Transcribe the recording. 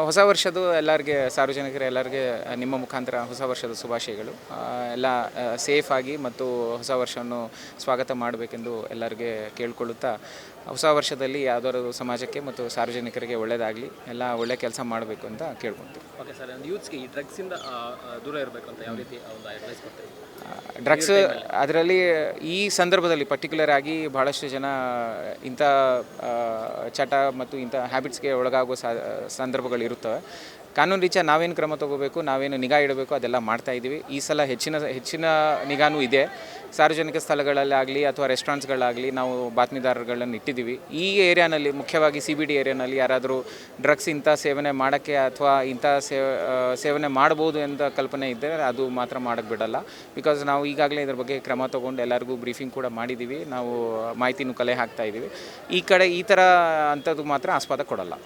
ಹೊಸ ವರ್ಷದ ಎಲ್ಲರಿಗೆ ಸಾರ್ವಜನಿಕರು ಎಲ್ಲರಿಗೆ ನಿಮ್ಮ ಮುಖಾಂತರ ಹೊಸ ವರ್ಷದ ಶುಭಾಶಯಗಳು. ಎಲ್ಲ ಸೇಫ್ ಆಗಿ ಮತ್ತು ಹೊಸ ವರ್ಷವನ್ನು ಸ್ವಾಗತ ಮಾಡಬೇಕೆಂದು ಎಲ್ಲರಿಗೆ ಕೇಳ್ಕೊಳ್ಳುತ್ತಾ, ಹೊಸ ವರ್ಷದಲ್ಲಿ ಯಾವುದಾದ್ರು ಸಮಾಜಕ್ಕೆ ಮತ್ತು ಸಾರ್ವಜನಿಕರಿಗೆ ಒಳ್ಳೆಯದಾಗಲಿ, ಎಲ್ಲ ಒಳ್ಳೆ ಕೆಲಸ ಮಾಡಬೇಕು ಅಂತ ಕೇಳ್ಕೊತೀವಿ. ಓಕೆ ಸರ್, ಯೂತ್ಸ್ಗೆ ಈ ಡ್ರಗ್ಸಿಂದ ದೂರ ಇರಬೇಕು ಅಂತ ಯಾವ ರೀತಿ ಒಂದು ಅಡ್ವೈಸ್ ಕೊಡ್ತೀವಿ? ಡ್ರಗ್ಸ್ ಅದರಲ್ಲಿ ಈ ಸಂದರ್ಭದಲ್ಲಿ ಪರ್ಟಿಕ್ಯುಲರ್ ಆಗಿ ಭಾಳಷ್ಟು ಜನ ಇಂಥ ಚಟ ಮತ್ತು ಇಂಥ ಹ್ಯಾಬಿಟ್ಸ್ಗೆ ಒಳಗಾಗುವ ಸಂದರ್ಭಗಳಿರುತ್ತವೆ. ಕಾನೂನು ರೀತ್ಯ ನಾವೇನು ಕ್ರಮ ತಗೋಬೇಕು, ನಾವೇನು ನಿಗಾ ಇಡಬೇಕು ಅದೆಲ್ಲ ಮಾಡ್ತಾಯಿದ್ದೀವಿ. ಈ ಸಲ ಹೆಚ್ಚಿನ ನಿಗಾನೂ ಇದೆ. ಸಾರ್ವಜನಿಕ ಸ್ಥಳಗಳಲ್ಲಾಗಲಿ ಅಥವಾ ರೆಸ್ಟೋರೆಂಟ್ಸ್ಗಳಾಗಲಿ ನಾವು ಬಾತ್ಮೀದಾರಗಳನ್ನು ಇಟ್ಟಿದ್ದೀವಿ. ಈ ಏರಿಯಾನಲ್ಲಿ, ಮುಖ್ಯವಾಗಿ CBD ಏರಿಯಾನಲ್ಲಿ ಯಾರಾದರೂ ಡ್ರಗ್ಸ್ ಇಂಥ ಸೇವನೆ ಮಾಡೋಕ್ಕೆ ಅಥವಾ ಇಂಥ ಸೇವನೆ ಮಾಡ್ಬೋದು ಅಂತ ಕಲ್ಪನೆ ಇದ್ದರೆ ಅದು ಮಾತ್ರ ಮಾಡೋಕ್ಕೆ ಬಿಡಲ್ಲ. ಬಿಕಾಸ್ ನಾವು ಈಗಾಗಲೇ ಇದ್ರ ಬಗ್ಗೆ ಕ್ರಮ ತೊಗೊಂಡು ಎಲ್ಲರಿಗೂ ಬ್ರೀಫಿಂಗ್ ಕೂಡ ಮಾಡಿದ್ದೀವಿ. ನಾವು ಮಾಹಿತಿನೂ ಕಲೆ ಹಾಕ್ತಾಯಿದ್ದೀವಿ. ಈ ಕಡೆ ಈ ಥರ ಅಂಥದ್ದು ಮಾತ್ರ ಆಸ್ಪದ ಕೊಡಲ್ಲ.